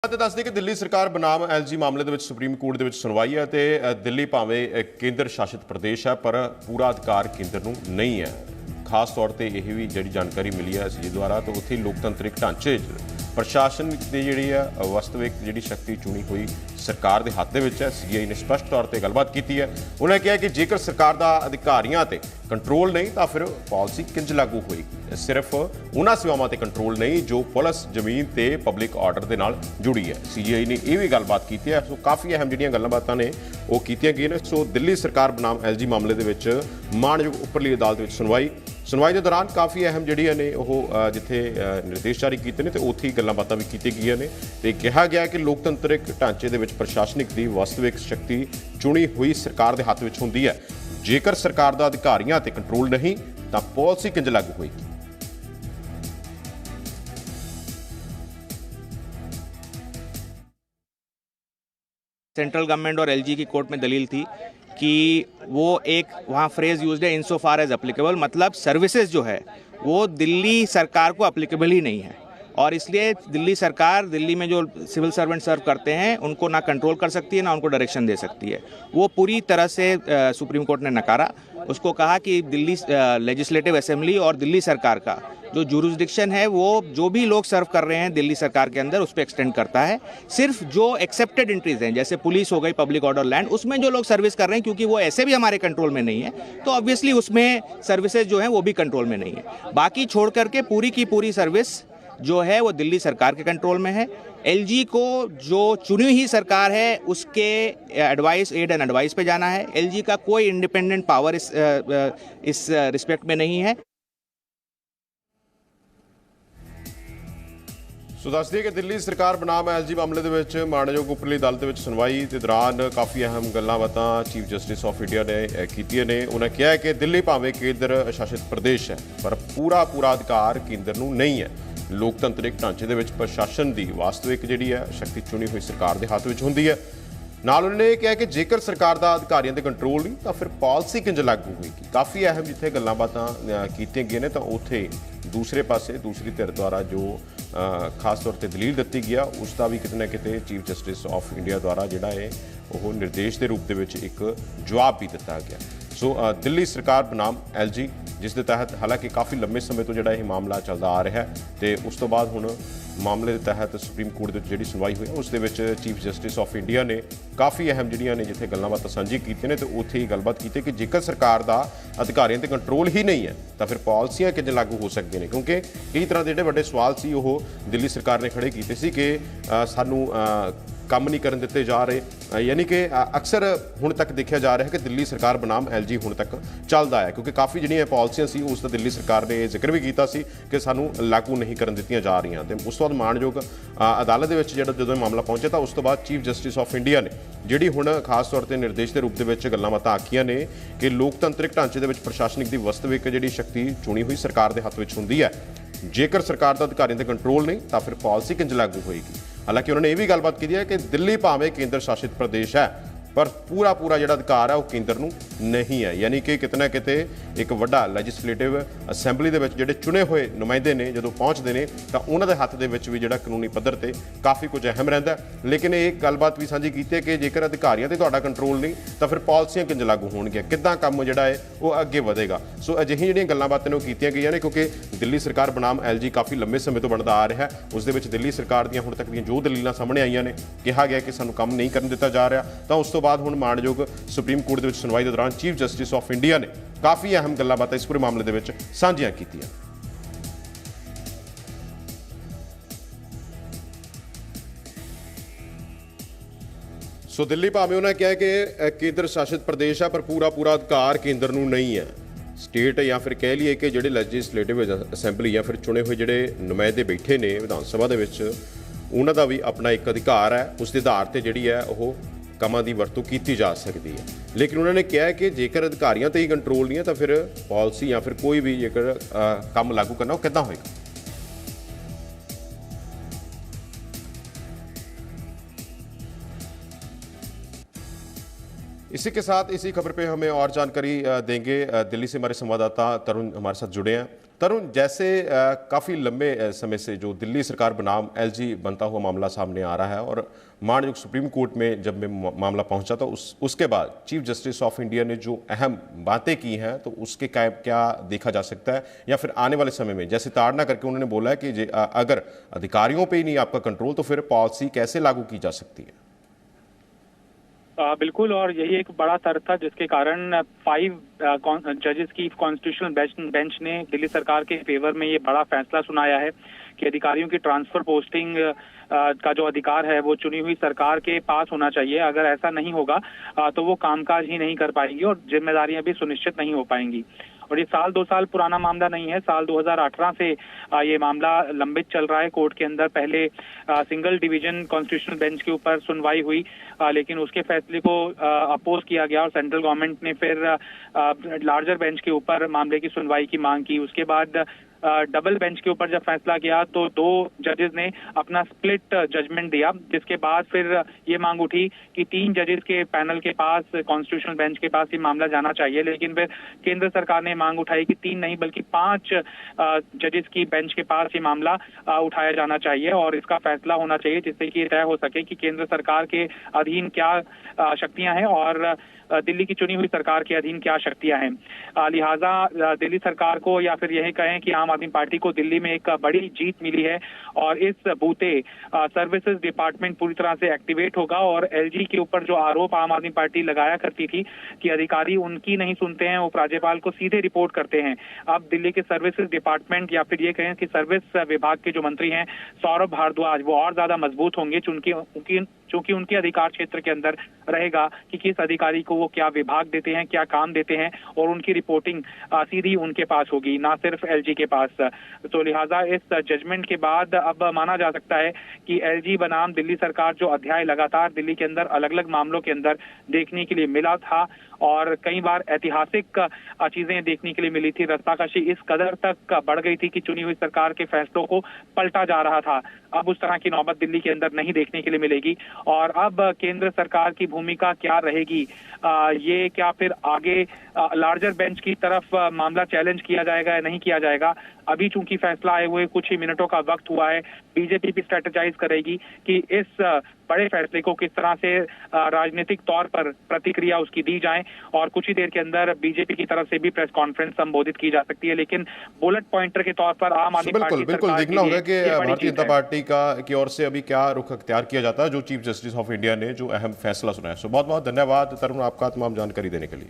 ਅਤੇ ਦੱਸਦੇ ਕਿ ਦਿੱਲੀ ਸਰਕਾਰ ਬਨਾਮ ਐਲਜੀ ਮਾਮਲੇ ਦੇ ਵਿੱਚ ਸੁਪਰੀਮ ਕੋਰਟ ਦੇ ਵਿੱਚ ਸੁਣਵਾਈ ਹੈ ਤੇ ਦਿੱਲੀ ਭਾਵੇਂ ਕੇਂਦਰ ਸ਼ਾਸਿਤ ਪ੍ਰਦੇਸ਼ ਹੈ ਪਰ ਪੂਰਾ ਅਧਿਕਾਰ ਕੇਂਦਰ ਨੂੰ ਨਹੀਂ ਹੈ। ਖਾਸ ਤੌਰ ਤੇ ਇਹ ਵੀ ਜਿਹੜੀ ਜਾਣਕਾਰੀ ਮਿਲੀ ਹੈ ਐਸਜੀ ਦੁਆਰਾ ਤਾਂ ਉੱਥੇ ਲੋਕਤੰਤਰਿਕ ਢਾਂਚੇ ਪ੍ਰਸ਼ਾਸਨ ਦੀ ਜਿਹੜੀ ਹੈ ਵਾਸਤਵਿਕ ਜਿਹੜੀ ਸ਼ਕਤੀ ਚੁਣੀ ਹੋਈ ਸਰਕਾਰ ਦੇ ਹੱਥ ਦੇ ਵਿੱਚ ਹੈ। ਸੀਆਈ ਨੇ ਸਪਸ਼ਟ ਤੌਰ ਤੇ ਗੱਲਬਾਤ ਕੀਤੀ ਹੈ। ਉਹਨਾਂ ਕਿਹਾ ਕਿ ਜੇਕਰ ਸਰਕਾਰ ਦਾ ਅਧਿਕਾਰੀਆਂ ਤੇ ਕੰਟਰੋਲ ਨਹੀਂ ਤਾਂ ਫਿਰ ਪਾਲਿਸੀ ਕਿੰਜ ਲਾਗੂ ਹੋਏਗੀ। ਸਿਰਫ ਉਹਨਾਂ ਸੇਵਾਵਾਂ ਤੇ ਕੰਟਰੋਲ ਨਹੀਂ ਜੋ ਪੁਲਿਸ ਜ਼ਮੀਨ ਤੇ ਪਬਲਿਕ ਆਰਡਰ ਦੇ ਨਾਲ ਜੁੜੀ ਹੈ। ਸੀਆਈ ਨੇ ਇਹ ਵੀ ਗੱਲਬਾਤ ਕੀਤੀ ਹੈ। ਸੋ ਕਾਫੀ ਅਹਿਮ ਜਿਹੜੀਆਂ ਗੱਲਾਂ ਨੇ ਉਹ ਕੀਤੀਆਂ ਗਈਆਂ ਨੇ। ਸੋ ਦਿੱਲੀ ਸਰਕਾਰ ਬਨਾਮ ਐਲਜੀ ਮਾਮਲੇ ਦੇ ਵਿੱਚ ਮਾਣਯੋਗ ਉੱਪਰਲੀ ਅਦਾਲਤ ਵਿੱਚ ਸੁਣਵਾਈ ਦੇ ਦੌਰਾਨ ਕਾਫੀ ਅਹਿਮ ਜਿਹੜੀਆਂ ਨੇ ਉਹ ਜਿੱਥੇ ਨਿਰਦੇਸ਼ ਜਾਰੀ ਕੀਤੇ ਨੇ ਤੇ ਉੱਥੇ ਹੀ ਗੱਲਾਂ ਬਾਤਾਂ ਵੀ ਕੀਤੀਆਂ ਗਈਆਂ ਨੇ ਤੇ ਕਿਹਾ ਗਿਆ ਕਿ ਲੋਕਤੰਤਰਿਕ ਢਾਂਚੇ ਦੇ ਵਿੱਚ ਪ੍ਰਸ਼ਾਸਨਿਕ ਦੀ ਵਾਸਤਵਿਕ ਸ਼ਕਤੀ ਚੁਣੀ ਹੋਈ ਸਰਕਾਰ ਦੇ ਹੱਥ ਵਿੱਚ ਹੁੰਦੀ ਹੈ। ਜੇਕਰ ਸਰਕਾਰ ਦਾ ਅਧਿਕਾਰੀਆਂ ਤੇ ਕੰਟਰੋਲ ਨਹੀਂ ਤਾਂ ਪਾਲਿਸੀ ਕਿੰਜ ਲਾਗੂ ਹੋਏਗੀ। सेंट्रल गवर्नमेंट और एलजी की कोर्ट में दलील थी कि वो एक वहाँ फ्रेज यूज्ड है इनसो फार एज अप्लीकेबल, मतलब सर्विसेज जो है वो दिल्ली सरकार को अप्लीकेबल ही नहीं है और इसलिए दिल्ली सरकार दिल्ली में जो सिविल सर्वेंट सर्व करते हैं उनको ना कंट्रोल कर सकती है ना उनको डायरेक्शन दे सकती है। वो पूरी तरह से सुप्रीम कोर्ट ने नकारा। उसको कहा कि दिल्ली लेजिस्लेटिव असेंबली और दिल्ली सरकार का जो जुरिस्डिक्शन है वो जो भी लोग सर्व कर रहे हैं दिल्ली सरकार के अंदर उस पर एक्सटेंड करता है। सिर्फ जो एक्सेप्टेड एंट्रीज हैं जैसे पुलिस हो गई, पब्लिक ऑर्डर लैंड, उसमें जो लोग सर्विस कर रहे हैं क्योंकि वो ऐसे भी हमारे कंट्रोल में नहीं है तो ऑब्वियसली उसमें सर्विसेज जो हैं वो भी कंट्रोल में नहीं है। बाकी छोड़ करके पूरी की पूरी सर्विस जो है वो दिल्ली सरकार के कंट्रोल में है। एलजी को जो चुनी हुई सरकार है उसके एडवाइस एड एंड एडवाइस पे जाना है। एलजी का कोई इंडिपेंडेंट पावर इस रिस्पेक्ट में नहीं है। ਸੋ ਦੱਸ ਦਈਏ ਕਿ ਦਿੱਲੀ ਸਰਕਾਰ ਬਨਾਮ ਐਲਜੀ ਮਾਮਲੇ ਦੇ ਵਿੱਚ ਮਾਣਯੋਗ ਉੱਪਰਲੀ ਅਦਾਲਤ ਦੇ ਵਿੱਚ ਸੁਣਵਾਈ ਦੇ ਦੌਰਾਨ ਕਾਫੀ ਅਹਿਮ ਗੱਲਾਂ ਬਾਤਾਂ ਚੀਫ ਜਸਟਿਸ ਆਫ ਇੰਡੀਆ ਨੇ ਕੀਤੀਆਂ ਨੇ। ਉਹਨਾਂ ਕਿਹਾ ਕਿ ਦਿੱਲੀ ਭਾਵੇਂ ਕੇਂਦਰ ਸ਼ਾਸਿਤ ਪ੍ਰਦੇਸ਼ ਹੈ ਪਰ ਪੂਰਾ ਅਧਿਕਾਰ ਕੇਂਦਰ ਨੂੰ ਨਹੀਂ ਹੈ। ਲੋਕਤੰਤਰਿਕ ਢਾਂਚੇ ਦੇ ਵਿੱਚ ਪ੍ਰਸ਼ਾਸਨ ਦੀ ਵਾਸਤਵਿਕ ਜਿਹੜੀ ਹੈ ਸ਼ਕਤੀ ਚੁਣੀ ਹੋਈ ਸਰਕਾਰ ਦੇ ਹੱਥ ਵਿੱਚ ਹੁੰਦੀ ਹੈ। ਨਾਲ ਉਹਨਾਂ ਨੇ ਇਹ ਕਿਹਾ ਕਿ ਜੇਕਰ ਸਰਕਾਰ ਦਾ ਅਧਿਕਾਰੀਆਂ ਤੇ ਕੰਟਰੋਲ ਨਹੀਂ ਤਾਂ ਫਿਰ ਪਾਲਿਸੀ ਕਿੰਜ ਲਾਗੂ ਹੋਏਗੀ। ਕਾਫੀ ਅਹਿਮ ਜਿੱਥੇ ਗੱਲਾਂ ਬਾਤਾਂ ਕੀਤੀਆਂ ਗਈਆਂ ਨੇ ਤਾਂ ਉੱਥੇ ਦੂਸਰੇ ਪਾਸੇ ਦੂਸਰੀ ਧਿਰ ਦੁਆਰਾ ਜੋ ਖਾਸ ਤੌਰ ਤੇ ਦਲੀਲ ਦਿੱਤੀ ਗਿਆ ਉਸ ਦਾ ਵੀ ਕਿਤੇ ਨਾ ਕਿਤੇ ਚੀਫ ਜਸਟਿਸ ਆਫ ਇੰਡੀਆ ਦੁਆਰਾ ਜਿਹੜਾ ਹੈ ਉਹ ਨਿਰਦੇਸ਼ ਦੇ ਰੂਪ ਦੇ ਵਿੱਚ ਇੱਕ ਜਵਾਬ ਵੀ ਦਿੱਤਾ ਗਿਆ। ਸੋ ਦਿੱਲੀ ਸਰਕਾਰ ਬਨਾਮ ਐਲਜੀ ਜਿਸ ਦੇ ਤਹਿਤ ਹਾਲਾਂਕਿ ਕਾਫੀ ਲੰਬੇ ਸਮੇਂ ਤੋਂ ਜਿਹੜਾ ਇਹ ਮਾਮਲਾ ਚੱਲਦਾ ਆ ਰਿਹਾ ਹੈ ਤੇ ਉਸ ਤੋਂ ਬਾਅਦ ਹੁਣ ਮਾਮਲੇ ਦੇ ਤਹਿਤ ਸੁਪਰੀਮ ਕੋਰਟ ਦੇ ਵਿੱਚ ਜਿਹੜੀ ਸੁਣਵਾਈ ਹੋਈ ਉਸ ਦੇ ਵਿੱਚ ਚੀਫ ਜਸਟਿਸ ਆਫ ਇੰਡੀਆ ਨੇ ਕਾਫੀ ਅਹਿਮ ਜਿਹੜੀਆਂ ਨੇ ਜਿੱਥੇ ਗੱਲਾਂ ਬਾਤਾਂ ਸਾਂਝੀ ਕੀਤੀਆਂ ਨੇ ਤੇ ਉੱਥੇ ਹੀ ਗੱਲਬਾਤ ਕੀਤੀ ਕਿ ਜੇਕਰ ਸਰਕਾਰ ਦਾ ਅਧਿਕਾਰੀਆਂ ਤੇ ਕੰਟਰੋਲ ਹੀ ਨਹੀਂ ਹੈ ਤਾਂ ਫਿਰ ਪਾਲਿਸੀਆਂ ਕਿੰਜ ਲਾਗੂ ਹੋ ਸਕਦੀਆਂ ਨੇ। ਕਿਉਂਕਿ ਕਈ ਤਰ੍ਹਾਂ ਦੇ ਜਿਹੜੇ ਵੱਡੇ ਸਵਾਲ ਸੀ ਉਹ ਦਿੱਲੀ ਸਰਕਾਰ ਨੇ ਖੜੇ ਕੀਤੇ ਸੀ ਕਿ ਸਾਨੂੰ ਕੰਮ ਨਹੀਂ ਕਰਨ ਦਿੱਤੇ ਜਾ ਰਹੇ। ਯਾਨੀ ਕਿ ਅਕਸਰ ਹੁਣ ਤੱਕ ਦੇਖਿਆ ਜਾ ਰਿਹਾ ਕਿ ਦਿੱਲੀ ਸਰਕਾਰ ਬਨਾਮ ਐਲਜੀ ਹੁਣ ਤੱਕ ਚੱਲਦਾ ਹੈ ਕਿਉਂਕਿ ਕਾਫੀ ਜਿਹੜੀਆਂ ਪਾਲਿਸੀਆਂ ਸੀ ਉਸ ਦਾ ਦਿੱਲੀ ਸਰਕਾਰ ਨੇ ਜ਼ਿਕਰ ਵੀ ਕੀਤਾ ਸੀ ਕਿ ਸਾਨੂੰ ਲਾਗੂ ਨਹੀਂ ਕਰਨ ਦਿੱਤੀਆਂ ਜਾ ਰਹੀਆਂ ਤੇ ਉਸ ਤੋਂ ਬਾਅਦ ਮਾਣਯੋਗ ਅਦਾਲਤ ਦੇ ਵਿੱਚ ਜਦੋਂ ਮਾਮਲਾ ਪਹੁੰਚਿਆ ਤਾਂ ਉਸ ਤੋਂ ਬਾਅਦ ਚੀਫ ਜਸਟਿਸ ਆਫ ਇੰਡੀਆ ਨੇ ਜਿਹੜੀ ਹੁਣ ਖਾਸ ਤੌਰ ਤੇ ਨਿਰਦੇਸ਼ ਦੇ ਰੂਪ ਦੇ ਵਿੱਚ ਗੱਲਾਂ ਬਾਤਾਂ ਆਖੀਆਂ ਨੇ ਕਿ ਲੋਕਤੰਤਰਿਕ ਢਾਂਚੇ ਦੇ ਵਿੱਚ ਪ੍ਰਸ਼ਾਸਨਿਕ ਦੀ ਵਾਸਤਵਿਕ ਜਿਹੜੀ ਸ਼ਕਤੀ ਚੁਣੀ ਹੋਈ ਸਰਕਾਰ ਦੇ ਹੱਥ ਵਿੱਚ ਹੁੰਦੀ ਹੈ। ਜੇਕਰ ਸਰਕਾਰ ਦਾ ਅਧਿਕਾਰੀਆਂ ਤੇ ਕੰਟਰੋਲ ਨਹੀਂ ਤਾਂ ਫਿਰ ਪਾਲਿਸੀ ਕਿੰਜ ਲਾਗੂ ਹੋਏਗੀ। ਹਾਲਾਂਕਿ ਉਹਨਾਂ ਨੇ ਇਹ ਵੀ ਗੱਲਬਾਤ ਕੀਤੀ ਹੈ ਕਿ ਦਿੱਲੀ ਭਾਵੇਂ ਕੇਂਦਰ ਸ਼ਾਸਿਤ ਪ੍ਰਦੇਸ਼ ਹੈ ਪਰ ਪੂਰਾ ਜਿਹੜਾ ਅਧਿਕਾਰ ਹੈ ਉਹ ਕੇਂਦਰ ਨੂੰ ਨਹੀਂ ਹੈ। ਯਾਨੀ ਕਿ ਕਿਤੇ ਨਾ ਕਿਤੇ ਇੱਕ ਵੱਡਾ ਲੈਜਿਸਲੇਟਿਵ ਅਸੈਂਬਲੀ ਦੇ ਵਿੱਚ ਜਿਹੜੇ ਚੁਣੇ ਹੋਏ ਨੁਮਾਇੰਦੇ ਨੇ ਜਦੋਂ ਪਹੁੰਚਦੇ ਨੇ ਤਾਂ ਉਹਨਾਂ ਦੇ ਹੱਥ ਦੇ ਵਿੱਚ ਵੀ ਜਿਹੜਾ ਕਾਨੂੰਨੀ ਪੱਧਰ ਤੇ ਕਾਫੀ ਕੁਝ ਅਹਿਮ ਰਹਿੰਦਾ। ਲੇਕਿਨ ਇਹ ਗੱਲਬਾਤ ਵੀ ਸਾਂਝੀ ਕੀਤੀ ਹੈ ਕਿ ਜੇਕਰ ਅਧਿਕਾਰੀਆਂ ਤੇ ਤੁਹਾਡਾ ਕੰਟਰੋਲ ਨਹੀਂ ਤਾਂ ਫਿਰ ਪਾਲਿਸੀਆਂ ਕਿੰਜ ਲਾਗੂ ਹੋਣਗੀਆਂ, ਕਿੱਦਾਂ ਕੰਮ ਜਿਹੜਾ ਹੈ ਉਹ ਅੱਗੇ ਵਧੇਗਾ। ਸੋ ਅਜਿਹੀਆਂ ਜਿਹੜੀਆਂ ਗੱਲਾਂ ਬਾਤਾਂ ਨੇ ਉਹ ਕੀਤੀਆਂ ਗਈਆਂ ਨੇ ਕਿਉਂਕਿ ਦਿੱਲੀ ਸਰਕਾਰ ਬਨਾਮ ਐਲਜੀ ਕਾਫੀ ਲੰਬੇ ਸਮੇਂ ਤੋਂ ਬਣਦਾ ਆ ਰਿਹਾ। ਉਸ ਦੇ ਵਿੱਚ ਦਿੱਲੀ ਸਰਕਾਰ ਦੀਆਂ ਹੁਣ ਤੱਕ ਦੀਆਂ ਜੋ ਦਲੀਲਾਂ ਸਾਹਮਣੇ ਆਈਆਂ ਨੇ ਕਿਹਾ ਗਿਆ ਕਿ ਸਾਨੂੰ ਕੰਮ ਨਹੀਂ ਕਰਨ ਦਿੱਤਾ ਜਾ ਰਿਹਾ ਤਾਂ ਉਸ ਤੋਂ ਬਾਅਦ ਹੁਣ ਮਾਣਯੋਗ ਸੁਪਰੀਮ ਕੋਰਟ ਦੇ ਵਿੱਚ ਸੁਣਵਾਈ ਦੇ ਦੌਰਾਨ ਚੀਫ ਜਸਟਿਸ ਆਫ ਇੰਡੀਆ ਨੇ ਕਾਫੀ ਅਹਿਮ ਗੱਲਾਂ ਬਾਤਾਂ ਇਸ ਪੂਰੇ ਮਾਮਲੇ ਦੇ ਵਿੱਚ ਸਾਂਝੀਆਂ ਕੀਤੀਆਂ। ਸੋ ਦਿੱਲੀ ਭਾਵੇਂ ਉਹਨਾਂ ਕਿਹਾ ਕਿ ਕੇਂਦਰ ਸ਼ਾਸਿਤ ਪ੍ਰਦੇਸ਼ ਹੈ ਪਰ ਪੂਰਾ ਅਧਿਕਾਰ ਕੇਂਦਰ ਨੂੰ ਨਹੀਂ ਹੈ। ਸਟੇਟ ਜਾਂ ਫਿਰ ਕਹਿ ਲਈਏ ਕਿ ਜਿਹੜੇ ਲੈਜਿਸਲੇਟਿਵ ਅਸੈਂਬਲੀ ਜਾਂ ਫਿਰ ਚੁਣੇ ਹੋਏ ਜਿਹੜੇ ਨੁਮਾਇੰਦੇ ਬੈਠੇ ਨੇ ਵਿਧਾਨ ਸਭਾ ਦੇ ਵਿੱਚ ਉਹਨਾਂ ਦਾ ਵੀ ਆਪਣਾ ਇੱਕ ਅਧਿਕਾਰ ਹੈ। ਉਸ ਦੇ ਆਧਾਰ ਤੇ ਜਿਹੜੀ ਹੈ ਉਹ ਕੰਮਾਂ ਦੀ ਵਰਤੋਂ ਕੀਤੀ ਜਾ ਸਕਦੀ ਹੈ। ਲੇਕਿਨ ਉਹਨਾਂ ਨੇ ਕਿਹਾ ਕਿ ਜੇਕਰ ਅਧਿਕਾਰੀਆਂ ਤੇ ਹੀ ਕੰਟਰੋਲ ਨਹੀਂ ਹੈ ਤਾਂ ਫਿਰ ਪਾਲਿਸੀ ਜਾਂ ਫਿਰ ਕੋਈ ਵੀ ਜੇਕਰ ਕੰਮ ਲਾਗੂ ਕਰਨਾ ਉਹ ਕਿੱਦਾਂ ਹੋਏਗਾ। इसी के साथ इसी खबर पे हमें और जानकारी देंगे। दिल्ली से हमारे संवाददाता तरुण हमारे साथ जुड़े हैं। तरुण, जैसे काफ़ी लंबे समय से जो दिल्ली सरकार बनाम एलजी बनता हुआ मामला सामने आ रहा है और माननीय सुप्रीम कोर्ट में जब मामला पहुंचा तो उसके बाद चीफ जस्टिस ऑफ इंडिया ने जो अहम बातें की हैं तो उसके क्या देखा जा सकता है, या फिर आने वाले समय में जैसे ताड़ना करके उन्होंने बोला है कि अगर अधिकारियों पे ही नहीं आपका कंट्रोल तो फिर पॉलिसी कैसे लागू की जा सकती है? बिल्कुल, और यही एक बड़ा तर्क था जिसके कारण 5 जजेस की कॉन्स्टिट्यूशनल बेंच ने दिल्ली सरकार के फेवर में ये बड़ा फैसला सुनाया है कि अधिकारियों की ट्रांसफर पोस्टिंग का जो अधिकार है वो चुनी हुई सरकार के पास होना चाहिए। अगर ऐसा नहीं होगा तो वो कामकाज ही नहीं कर पाएंगी और जिम्मेदारियां भी सुनिश्चित नहीं हो पाएंगी। और ये साल 2 साल पुराना मामला नहीं है, साल 2018 से ये मामला लंबित चल रहा है कोर्ट के अंदर। पहले सिंगल डिवीजन कॉन्स्टिट्यूशनल बेंच के ऊपर सुनवाई हुई, लेकिन उसके फैसले को अपोज किया गया और सेंट्रल गवर्नमेंट ने फिर लार्जर बेंच के ऊपर मामले की सुनवाई की मांग की। उसके बाद डबल बेंच के ऊपर जब फैसला किया तो 2 जजेस ने अपना स्प्लिट जजमेंट दिया, जिसके बाद फिर ये मांग उठी कि 3 जजेस के पैनल के पास, कॉन्स्टिट्यूशनल बेंच के पास ये मामला जाना चाहिए। लेकिन फिर केंद्र सरकार ने मांग उठाई कि 3 नहीं बल्कि 5 जजेस की बेंच के पास ये मामला उठाया जाना चाहिए और इसका फैसला होना चाहिए, जिससे कि ये तय हो सके कि केंद्र सरकार के अधीन क्या शक्तियां हैं और दिल्ली की चुनी हुई सरकार के अधीन क्या शक्तियां हैं। लिहाजा दिल्ली सरकार को, या फिर यही कहें कि आम आदमी पार्टी को दिल्ली में एक बड़ी जीत मिली है और इस बूते सर्विसेज डिपार्टमेंट पूरी तरह से एक्टिवेट होगा। और एलजी के ऊपर जो आरोप आम आदमी पार्टी लगाया करती थी कि अधिकारी उनकी नहीं सुनते हैं, उपराज्यपाल को सीधे रिपोर्ट करते हैं, अब दिल्ली के सर्विसेज डिपार्टमेंट या फिर ये कहें कि सर्विस विभाग के जो मंत्री हैं सौरभ भारद्वाज, वो और ज्यादा मजबूत होंगे चूंकि उनके अधिकार क्षेत्र के अंदर रहेगा कि किस अधिकारी को वो क्या विभाग देते हैं, क्या काम देते हैं, और उनकी रिपोर्टिंग सीधी उनके पास होगी, ना सिर्फ एलजी के पास। तो लिहाजा इस जजमेंट के बाद अब माना जा सकता है कि एलजी बनाम दिल्ली सरकार जो अध्याय लगातार दिल्ली के अंदर अलग अलग मामलों के अंदर देखने के लिए मिला था और कई बार ऐतिहासिक चीजें देखने के लिए मिली थी, रस्साकशी इस कदर तक बढ़ गई थी कि चुनी हुई सरकार के फैसलों को पलटा जा रहा था। अब उस तरह की नौबत दिल्ली के अंदर नहीं देखने के लिए मिलेगी। और अब केंद्र सरकार की भूमिका क्या रहेगी, ये क्या फिर आगे लार्जर बेंच की तरफ मामला चैलेंज किया जाएगा या नहीं किया जाएगा, अभी चूंकि फैसला आए हुए कुछ ही मिनटों का वक्त हुआ है। बीजेपी भी स्ट्रेटेजाइज करेगी कि इस बड़े फैसले को किस तरह से राजनीतिक तौर पर प्रतिक्रिया उसकी दी जाए, और कुछ ही देर के अंदर बीजेपी की तरफ से भी प्रेस कॉन्फ्रेंस संबोधित की जा सकती है। लेकिन बुलेट पॉइंटर के तौर पर आम आदमी पार्टी बिल्कुल देखना होगा कि भारतीय जनता पार्टी की ओर से अभी क्या रुख अख्तियार किया जाता है जो चीफ जस्टिस ऑफ इंडिया ने जो अहम फैसला सुनाया। बहुत बहुत धन्यवाद तरुण, आपका तमाम जानकारी देने के लिए।